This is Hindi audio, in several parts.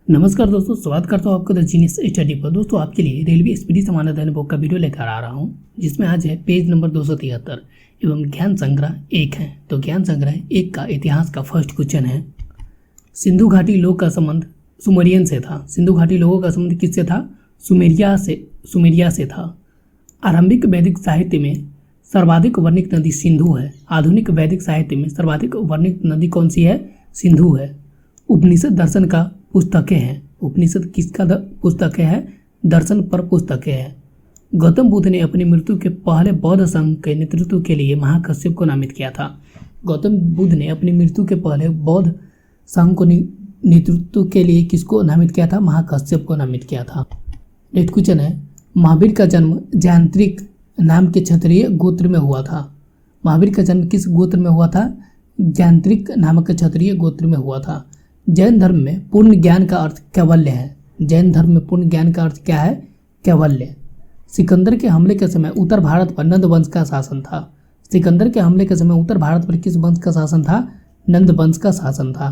नमस्कार दोस्तों, स्वागत करता हूँ आपका द जीनियस स्टडी पर। दोस्तों आपके लिए रेलवे स्पीडी सामान्य अध्ययन बुक का वीडियो लेकर आ रहा हूँ, जिसमें आज है पेज नंबर 273 एवं ज्ञान संग्रह 1 है। तो ज्ञान संग्रह 1 का इतिहास का फर्स्ट क्वेश्चन है, सिंधु घाटी लोग का संबंध सुमेरियन से था। सिंधु घाटी लोगों का संबंध किससे था? सुमेरिया से था। आरंभिक वैदिक साहित्य में सर्वाधिक वर्णित नदी सिंधु है। आधुनिक वैदिक साहित्य में सर्वाधिक वर्णित नदी कौन सी है? सिंधु है। उपनिषद दर्शन का पुस्तकें हैं। उपनिषद किसका पुस्तकें है? दर्शन पर पुस्तकें हैं। गौतम बुद्ध ने अपनी मृत्यु के पहले बौद्ध संघ के नेतृत्व के लिए महाकश्यप को नामित किया था। गौतम बुद्ध ने अपनी मृत्यु के पहले बौद्ध संघ को नेतृत्व के लिए किसको नामित किया था? महाकश्यप को नामित किया था। नेक्स्ट क्वेश्चन है, महावीर का जन्म जयंत्रिक नाम के क्षत्रिय गोत्र में हुआ था। महावीर का जन्म किस गोत्र में हुआ था? जयंत्रिक नामक क्षत्रिय गोत्र में हुआ था। जैन धर्म में पूर्ण ज्ञान का अर्थ कैवल्य है। जैन धर्म में पूर्ण ज्ञान का अर्थ क्या है? कैवल्य। सिकंदर के हमले के समय उत्तर भारत पर नंद वंश का शासन था। सिकंदर के हमले के समय उत्तर भारत पर किस वंश का शासन था? नंद वंश का शासन था।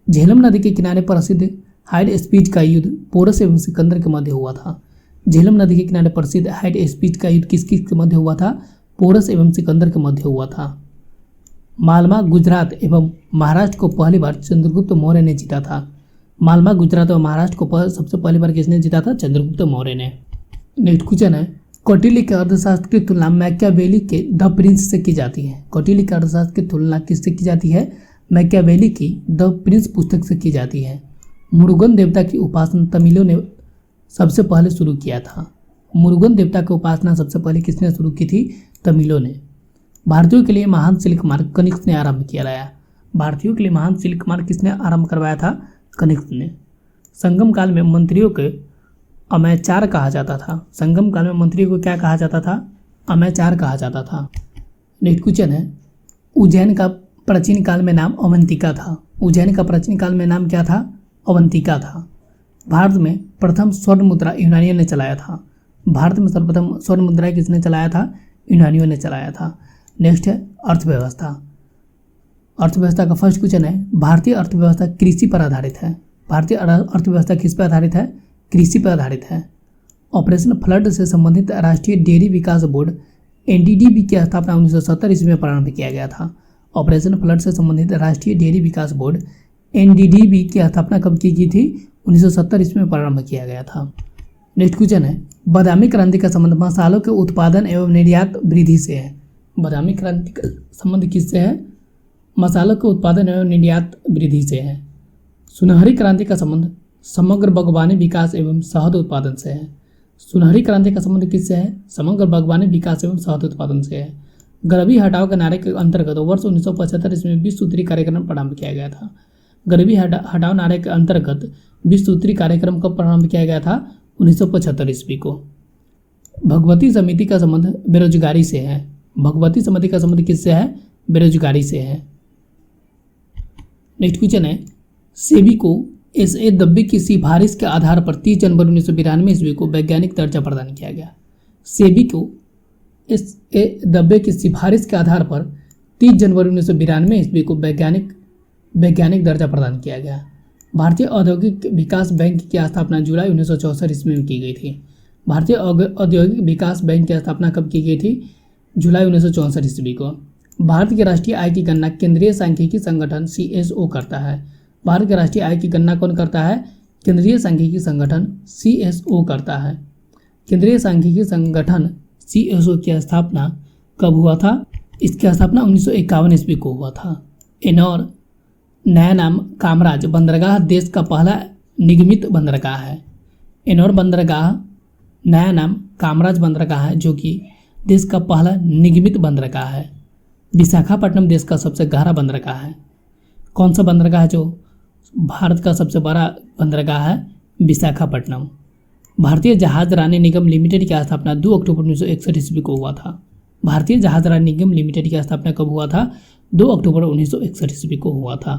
झेलम नदी के किनारे प्रसिद्ध हाइड स्पीच का युद्ध पोरस एवं सिकंदर के मध्य हुआ था। झेलम नदी के किनारे प्रसिद्ध हाइड स्पीच का युद्ध किस किस के मध्य हुआ था? पोरस एवं सिकंदर के मध्य हुआ था। मालवा गुजरात एवं महाराष्ट्र को पहली बार चंद्रगुप्त मौर्य ने जीता था। मालवा गुजरात और महाराष्ट्र को सबसे पहली बार किसने जीता था? चंद्रगुप्त मौर्य ने। नेक्स्ट क्वेश्चन है, कौटिल्य के अर्थशास्त्र की तुलना मैकियावेली के द प्रिंस से की जाती है। कौटिल्य के अर्थशास्त्र की तुलना किससे की जाती है? मैकियावेली की द प्रिंस पुस्तक से की जाती है। मुरुगन देवता की उपासना तमिलों ने सबसे पहले शुरू किया था। मुरुगन देवता की उपासना सबसे पहले किसने शुरू की थी? तमिलों ने। भारतीयों के लिए महान सिल्क मार्ग कनिष्क ने आरंभ किया। भारतीयों के लिए महान सिल्क मार्ग किसने आरंभ करवाया था? कनिष्क ने। संगम काल में मंत्रियों के अमयचार कहा जाता था। संगम काल में मंत्रियों को क्या कहा जाता था? अमयचार कहा जाता था। नेक्स्ट क्वेश्चन है, उज्जैन का प्राचीन काल में नाम अवंतिका था। उज्जैन का प्राचीन काल में नाम क्या था? अवंतिका था। भारत में प्रथम स्वर्ण मुद्रा यूनानियों ने चलाया था। भारत में सर्वप्रथम स्वर्ण मुद्रा किसने चलाया था? यूनानियों ने चलाया था। नेक्स्ट है अर्थव्यवस्था। अर्थव्यवस्था का फर्स्ट क्वेश्चन है, भारतीय अर्थव्यवस्था कृषि पर आधारित है। भारतीय अर्थव्यवस्था किस पर आधारित है? कृषि पर आधारित है। ऑपरेशन फ्लड से संबंधित राष्ट्रीय डेयरी विकास बोर्ड एनडीडीबी की स्थापना 1970 ईस्वी में प्रारंभ किया गया था। ऑपरेशन फ्लड से संबंधित राष्ट्रीय डेयरी विकास बोर्ड एनडीडीबी की स्थापना कब की गई थी? 1970 ईस्वी में प्रारंभ किया गया था। नेक्स्ट क्वेश्चन है, बादामी क्रांति का संबंध मसालों के उत्पादन एवं निर्यात वृद्धि से है। बादामी क्रांति का संबंध किससे है? मसालों के उत्पादन एवं निर्यात वृद्धि से है। सुनहरी क्रांति का संबंध समग्र बागवानी विकास एवं शहद उत्पादन से है। सुनहरी क्रांति का संबंध किससे है? समग्र बागवानी विकास एवं शहद उत्पादन से है। गरीबी हटाओ के नारे के अंतर्गत वर्ष 1975 ईस्वी में 20 सूत्री कार्यक्रम प्रारंभ किया गया था। गरीबी हटाओ नारे के अंतर्गत 20 सूत्री कार्यक्रम कब प्रारंभ किया गया था? 1975 ईस्वी को। भगवती समिति का संबंध बेरोजगारी से है। भगवती समिति का संबंध किससे है? बेरोजगारी से है। नेक्स्ट क्वेश्चन है, सेबी को एस.ए. दब्बे की सिफारिश के आधार पर 30 जनवरी 1992 ईस्वी को वैज्ञानिक दर्जा प्रदान किया गया। सेबी को एस.ए. दब्बे की सिफारिश के आधार पर 30 जनवरी 1992 ईस्वी को वैज्ञानिक दर्जा प्रदान किया गया। भारतीय औद्योगिक विकास बैंक की स्थापना जुलाई 1964 ईस्वी में की गई थी। भारतीय औद्योगिक विकास बैंक की स्थापना कब की गई थी? जुलाई 1964 ईस्वी को। भारत के राष्ट्रीय आय की गणना केंद्रीय सांख्यिकी संगठन CSO करता है। भारत के राष्ट्रीय आय की गणना कौन करता है? केंद्रीय सांख्यिकी संगठन CSO करता है। केंद्रीय सांख्यिकी संगठन CSO की स्थापना कब हुआ था? इसकी स्थापना 1951 ईस्वी को हुआ था। एनौर नया नाम कामराज बंदरगाह देश का पहला निगमित बंदरगाह है। एनौर बंदरगाह नया नाम कामराज बंदरगाह है, जो कि देश का पहला निगमित बंदरगाह है। विशाखापट्टनम देश का सबसे गहरा बंदरगाह है। कौन सा बंदरगाह है जो भारत का सबसे बड़ा बंदरगाह है? विशाखापट्टनम। भारतीय जहाज रानी निगम लिमिटेड की स्थापना 2 अक्टूबर 1961 ईस्वी को हुआ था। भारतीय जहाज रानी निगम लिमिटेड की स्थापना कब हुआ था? 2 अक्टूबर 1961 ईस्वी को हुआ था।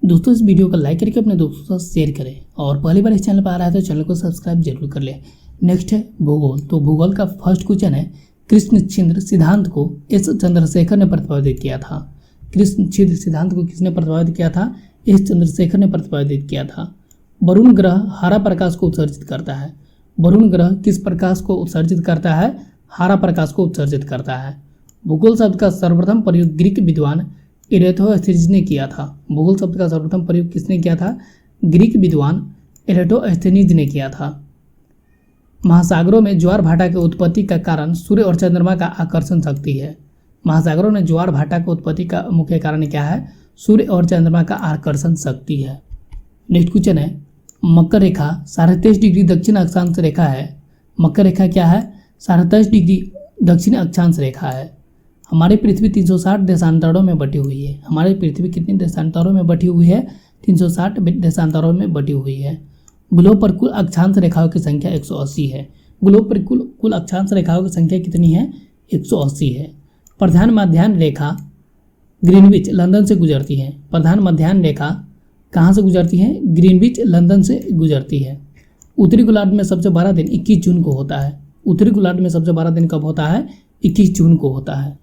दोस्तों इस वीडियो को लाइक करके अपने दोस्तों से शेयर करें और पहली बार इस चैनल पर आ रहा है तो चैनल को सब्सक्राइब जरूर कर लें। नेक्स्ट है भूगोल। तो भूगोल का फर्स्ट क्वेश्चन है, कृष्णचंद्र सिद्धांत को एस चंद्रशेखर ने प्रतिपादित किया था। कृष्णचंद्र सिद्धांत को किसने प्रतिपादित किया था? एस चंद्रशेखर ने प्रतिपादित किया था। वरुण ग्रह हरा प्रकाश को उत्सर्जित करता है। वरुण ग्रह किस प्रकाश को उत्सर्जित करता है? हरा प्रकाश को उत्सर्जित करता है। भूगोल शब्द का सर्वप्रथम प्रयोग ग्रीक विद्वान इरेथोस्थनीज ने किया था। भूगोल शब्द का सर्वप्रथम प्रयोग किसने किया था? ग्रीक विद्वान इरेथोस्थनीज ने किया था। महासागरों में ज्वार भाटा की उत्पत्ति का कारण सूर्य और चंद्रमा का आकर्षण शक्ति है। महासागरों में ज्वार भाटा की उत्पत्ति का मुख्य कारण क्या है? सूर्य और चंद्रमा का आकर्षण शक्ति है। नेक्स्ट क्वेश्चन है, मकर रेखा 23.5 डिग्री दक्षिण अक्षांश रेखा है। मकर रेखा क्या है? 23.5 डिग्री दक्षिण अक्षांश रेखा है। हमारी पृथ्वी 360 देशांतरों में बटी हुई है। हमारी पृथ्वी कितने देशांतरों में बटी हुई है? 360 देशांतरों में बटी हुई है। ग्लोब पर कुल अक्षांश रेखाओं की संख्या 180 है। ग्लोब पर कुल अक्षांश रेखाओं की संख्या कितनी है? 180 है। प्रधान मध्याह्न रेखा ग्रीनविच लंदन से गुजरती है। प्रधान मध्याह्न रेखा कहाँ से गुजरती है? ग्रीनविच लंदन से गुजरती है। उत्तरी गोलार्ध में सबसे बड़ा दिन 21 जून को होता है। उत्तरी गोलार्ध में सबसे बड़ा दिन कब होता है? 21 जून को होता है।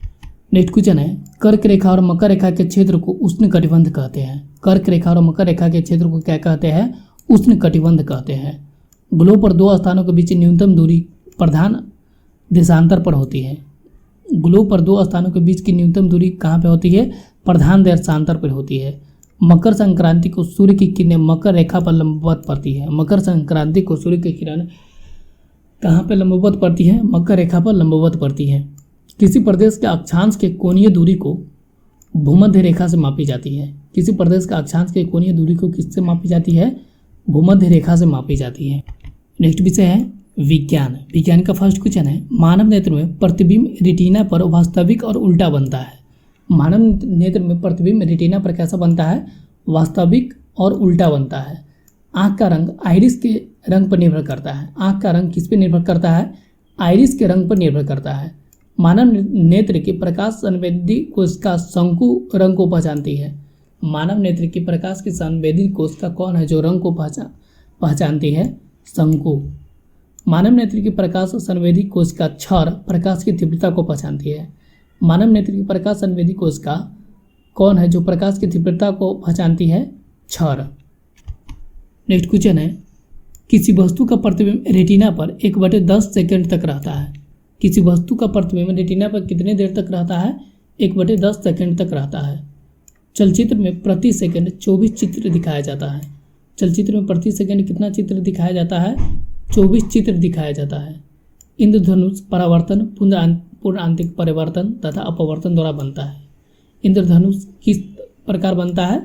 नेक्स्ट क्वेश्चन है, कर्क रेखा और मकर रेखा के क्षेत्र को उष्ण कटिबंध कहते हैं। कर्क रेखा और मकर रेखा के क्षेत्र को क्या कहते हैं? उष्ण कटिबंध कहते हैं। ग्लोब पर दो स्थानों के बीच न्यूनतम दूरी प्रधान देशांतर पर होती है। ग्लोब पर दो स्थानों के बीच की न्यूनतम दूरी कहाँ पे होती है? प्रधान देशांतर पर होती है। मकर संक्रांति को सूर्य की किरणें मकर रेखा पर लंबवत पड़ती है। मकर संक्रांति को सूर्य की किरण कहाँ पे लंबवत पड़ती है? मकर रेखा पर लंबवत पड़ती है। किसी प्रदेश के अक्षांश के कोणीय दूरी को भूमध्य रेखा से मापी जाती है। किसी प्रदेश का अक्षांश के कोणीय दूरी को किससे मापी जाती है? भूमध्य रेखा से मापी जाती है। नेक्स्ट विषय है विज्ञान। विज्ञान का फर्स्ट क्वेश्चन है, मानव नेत्र में प्रतिबिंब रेटिना पर वास्तविक और उल्टा बनता है। मानव नेत्र में प्रतिबिंब रेटिना पर कैसा बनता है? वास्तविक और उल्टा बनता है। आँख का रंग आइरिस के रंग पर निर्भर करता है। आँख का रंग किस पर निर्भर करता है? आइरिस के रंग पर निर्भर करता है। मानव नेत्र की प्रकाश संवेदी कोशिका शंकु रंग को पहचानती है। मानव नेत्र की प्रकाश की संवेदी कोशिका कौन है जो रंग को पहचानती है? शंकु। मानव नेत्र की प्रकाश संवेदी कोशिका क्षर प्रकाश की तीव्रता को पहचानती है। मानव नेत्र की प्रकाश संवेदी कोशिका कौन है जो प्रकाश की तीव्रता को पहचानती है? क्षर। नेक्स्ट क्वेश्चन है, किसी वस्तु का प्रतिबिंब रेटिना पर 1/10 सेकंड तक रहता है। किसी वस्तु का प्रतिबिंब रेटिना पर कितने देर तक रहता है? 1/10 सेकंड तक रहता है। चलचित्र में प्रति सेकंड 24 चित्र दिखाया जाता है। चलचित्र में प्रति सेकंड कितना चित्र दिखाया जाता है? 24 चित्र दिखाया जाता है। इंद्रधनुष परावर्तन, पूर्ण आंतरिक परिवर्तन तथा अपवर्तन द्वारा बनता है। इंद्रधनुष किस प्रकार बनता है?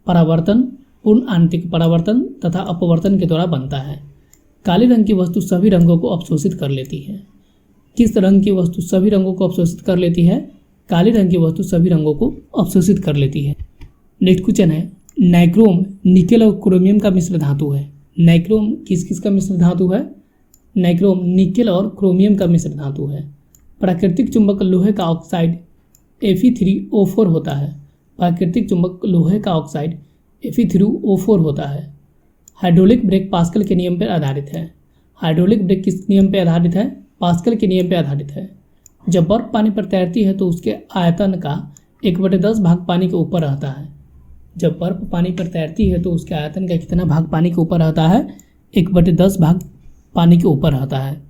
परावर्तन, पूर्ण आंतरिक परावर्तन तथा अपवर्तन के द्वारा बनता है। काले रंग की वस्तु सभी रंगों को अवशोषित कर लेती है। किस रंग की वस्तु सभी रंगों को अवशोषित कर लेती है? काले रंग की वस्तु सभी रंगों को अवशोषित कर लेती है। नेक्स्ट क्वेश्चन है, नाइक्रोम निकेल और क्रोमियम का मिश्र धातु है। नाइक्रोम किस का मिश्र धातु है? नाइक्रोम निकेल और क्रोमियम का मिश्र धातु है। प्राकृतिक चुंबक लोहे का ऑक्साइड Fe3O4 होता है। प्राकृतिक चुंबक लोहे का ऑक्साइड Fe3O4 होता है। हाइड्रोलिक ब्रेक पास्कल के नियम पर आधारित है। हाइड्रोलिक ब्रेक किस नियम पर आधारित है? पास्कल के नियम पर आधारित है। जब बर्फ पानी पर तैरती है तो उसके आयतन का 1/10 भाग पानी के ऊपर रहता है। जब बर्फ पानी पर तैरती है तो उसके आयतन का कितना भाग पानी के ऊपर रहता है? 1/10 भाग पानी के ऊपर रहता है।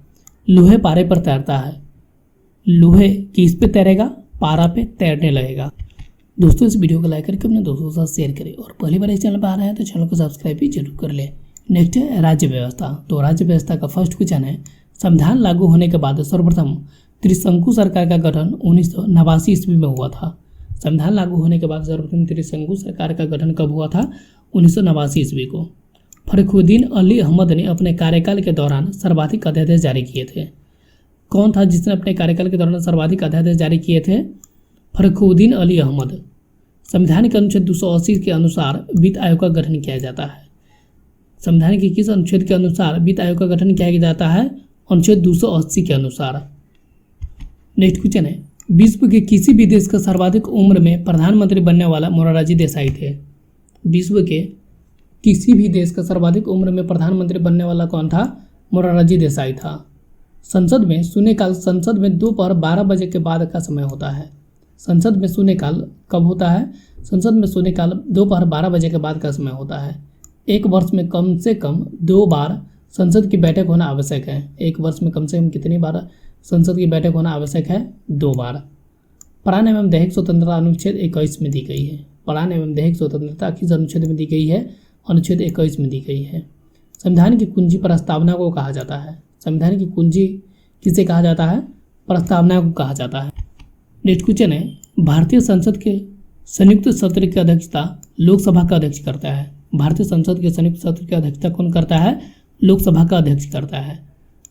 लोहे पारे पर तैरता है। लोहे किस पे तैरेगा? पारा पे तैरने लगेगा। दोस्तों इस वीडियो को लाइक करके अपने दोस्तों के साथ शेयर करें और पहली बार इस चैनल पर आ रहे हैं तो चैनल को सब्सक्राइब भी जरूर कर लें। नेक्स्ट है राज्य व्यवस्था। तो राज्य व्यवस्था का फर्स्ट क्वेश्चन है, संविधान लागू होने के बाद सर्वप्रथम त्रिशंकु सरकार का गठन 1989 ईस्वी में हुआ था। संविधान लागू होने के बाद सर्वप्रथम त्रिशंकु सरकार का गठन कब हुआ था? 1989 ईस्वी को। फखरुद्दीन अली अहमद ने अपने कार्यकाल के दौरान सर्वाधिक अध्यादेश जारी किए थे। कौन था जिसने अपने कार्यकाल के दौरान सर्वाधिक अध्यादेश जारी किए थे? फखरुद्दीन अली अहमद। संविधान के अनुच्छेद 280 के अनुसार वित्त आयोग का गठन किया जाता है। संविधान के किस अनुच्छेद के अनुसार वित्त आयोग का गठन किया जाता है? अनुच्छेद 280 के अनुसार। नेक्स्ट क्वेश्चन है, विश्व के किसी भी देश का सर्वाधिक उम्र में प्रधानमंत्री बनने वाला मोरारजी देसाई थे। विश्व के किसी भी देश का सर्वाधिक उम्र में प्रधानमंत्री बनने वाला कौन था? मोरारजी देसाई था। संसद में शून्यकाल संसद में दोपहर 12 बजे के बाद का समय होता है। संसद में शून्यकाल कब होता है? संसद में शून्यकाल दोपहर 12 बजे के बाद का समय होता है। एक वर्ष में कम से कम 2 बार संसद की बैठक होना आवश्यक है। एक वर्ष में कम से कम कितनी बार संसद की बैठक होना आवश्यक है? 2 बार। प्राण एवं दैहिक स्वतंत्रता अनुच्छेद 21 में दी गई है। प्राण एवं दैहिक स्वतंत्रता किस अनुच्छेद में दी गई है? अनुच्छेद 21 में दी गई है। संविधान की कुंजी प्रस्तावना को कहा जाता है। संविधान की कुंजी किसे कहा जाता है? प्रस्तावना को कहा जाता है। नेक्स्ट क्वेश्चन है, भारतीय संसद के संयुक्त सत्र की अध्यक्षता लोकसभा का अध्यक्ष करता है। भारतीय संसद के संयुक्त सत्र की अध्यक्षता कौन करता है? लोकसभा का अध्यक्ष करता है।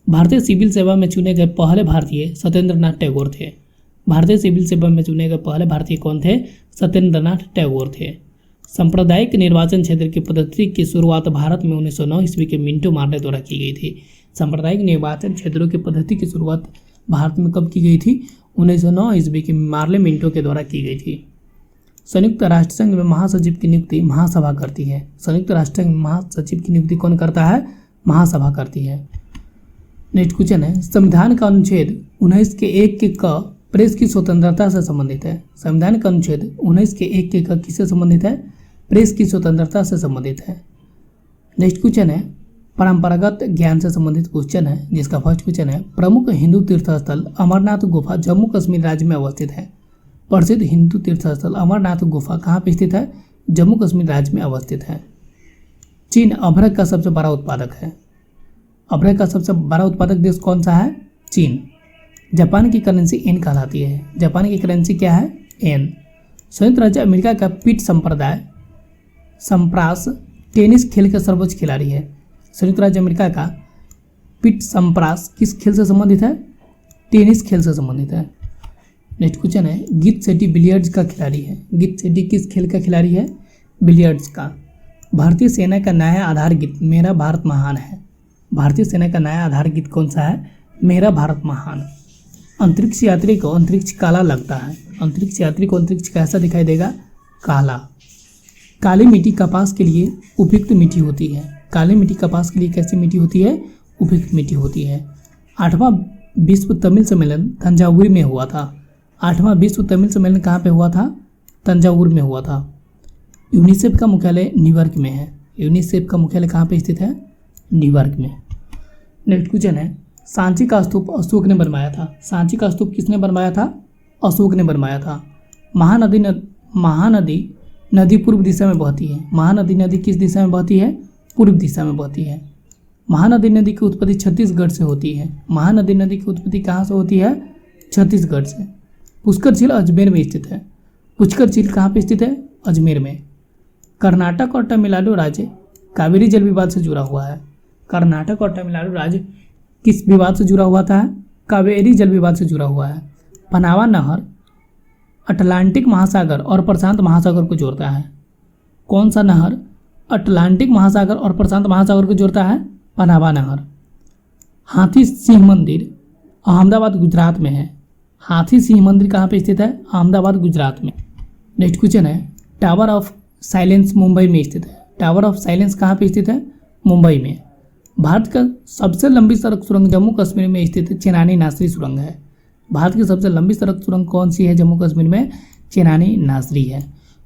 भारतीय सिविल सेवा में चुने गए पहले भारतीय सत्येंद्र नाथ टैगोर थे। भारतीय सिविल सेवा में चुने गए पहले भारतीय कौन थे? सत्येंद्र नाथ टैगोर थे। सांप्रदायिक निर्वाचन क्षेत्र की पद्धति की शुरुआत भारत में 1909 ईस्वी के मिंटो मार्ले द्वारा की गई थी। सांप्रदायिक निर्वाचन क्षेत्रों की पद्धति की शुरुआत भारत में कब की गई थी? 1909 ईस्वी के मार्ले मिंटो के द्वारा की गई थी। संयुक्त राष्ट्र संघ में महासचिव की नियुक्ति महासभा करती है। संयुक्त राष्ट्र संघ में महासचिव की नियुक्ति कौन करता है? महासभा करती है। नेक्स्ट क्वेश्चन है, संविधान का अनुच्छेद 19 के 1 के क प्रेस की स्वतंत्रता से संबंधित है। संविधान का अनुच्छेद 19 के 1 के क किससे संबंधित है? प्रेस की स्वतंत्रता से संबंधित है। नेक्स्ट क्वेश्चन है, परंपरागत ज्ञान से संबंधित क्वेश्चन है, जिसका फर्स्ट क्वेश्चन है, प्रमुख हिंदू तीर्थस्थल अमरनाथ गुफा जम्मू कश्मीर राज्य में अवस्थित है। प्रसिद्ध हिंदू तीर्थस्थल अमरनाथ गुफा कहाँ पे स्थित है? जम्मू कश्मीर राज्य में अवस्थित है। चीन अभ्रक का सबसे बड़ा उत्पादक है। अभ्रक का सबसे बड़ा उत्पादक देश कौन सा है? चीन। जापान की करेंसी एन कहलाती है। जापान की करेंसी क्या है? एन। संयुक्त राज्य अमेरिका का पीट सम्प्रास टेनिस खेल का सर्वोच्च खिलाड़ी है। संयुक्त राज्य अमेरिका का पीट सम्प्रास किस खेल से संबंधित है? टेनिस खेल से संबंधित है। नेक्स्ट क्वेश्चन है, गीत सेट्टी बिलियर्ड्स का खिलाड़ी है। गीत सेट्टी किस खेल का खिलाड़ी है? बिलियर्ड्स का। भारतीय सेना का नया आधार गीत मेरा भारत महान है। भारतीय सेना का नया आधार गीत कौन सा है? मेरा भारत महान। अंतरिक्ष यात्री को अंतरिक्ष काला लगता है। अंतरिक्ष यात्री को अंतरिक्ष कैसा दिखाई देगा? काला। काली मिट्टी कपास के लिए उपयुक्त मिट्टी होती है। काली मिट्टी कपास के लिए कैसी मिट्टी होती है? उपयुक्त मिट्टी होती है। 8वां विश्व तमिल सम्मेलन तंजावुर में हुआ था। 8वां विश्व तमिल सम्मेलन कहाँ पे हुआ था? तंजावुर में हुआ था। यूनिसेफ का मुख्यालय न्यूयॉर्क में है। यूनिसेफ का मुख्यालय कहाँ पे स्थित है? न्यूयॉर्क में। नेक्स्ट क्वेश्चन है, सांची का स्तूप अशोक ने बनवाया था। सांची का स्तूप किसने बनवाया था? अशोक ने बनवाया था। महानदी नदी पूर्व दिशा में बहती है। महानदी नदी किस दिशा में बहती है? पूर्व दिशा में बहती है। महानदी नदी की उत्पत्ति छत्तीसगढ़ से होती है। महानदी नदी की उत्पत्ति कहाँ से होती है? छत्तीसगढ़ से। पुष्कर झील अजमेर में स्थित है। पुष्कर झील कहाँ पे स्थित है? अजमेर में। कर्नाटक और तमिलनाडु राज्य कावेरी जल विवाद से जुड़ा हुआ है। कर्नाटक और तमिलनाडु राज्य किस विवाद से जुड़ा हुआ था? कावेरी जल विवाद से जुड़ा हुआ है। पनावा नहर अटलांटिक महासागर और प्रशांत महासागर को जोड़ता है। कौन सा नहर अटलांटिक महासागर और प्रशांत महासागर को जोड़ता है? पनावा नहर। हाथी सिंह मंदिर अहमदाबाद गुजरात में है। हाथी सिंह मंदिर कहाँ पे स्थित है? अहमदाबाद गुजरात में। नेक्स्ट क्वेश्चन है, टावर ऑफ साइलेंस मुंबई में स्थित है। टावर ऑफ साइलेंस कहाँ पे स्थित है? मुंबई में। भारत का सबसे लंबी सड़क सुरंग जम्मू कश्मीर में स्थित चेनानी नासरी सुरंग है। भारत की सबसे लंबी सड़क सुरंग कौन सी है जम्मू कश्मीर में? चेनानी नासरी है।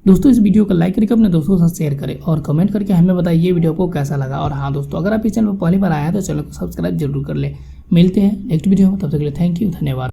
दोस्तों, इस वीडियो को लाइक करके अपने दोस्तों के साथ शेयर करें और कमेंट करके हमें बताइए वीडियो को कैसा लगा। और हाँ दोस्तों, अगर आप इस चैनल पर पहली बार आए हैं तो चैनल को सब्सक्राइब जरूर कर ले। मिलते हैं नेक्स्ट वीडियो में, तब तक के लिए थैंक यू, धन्यवाद।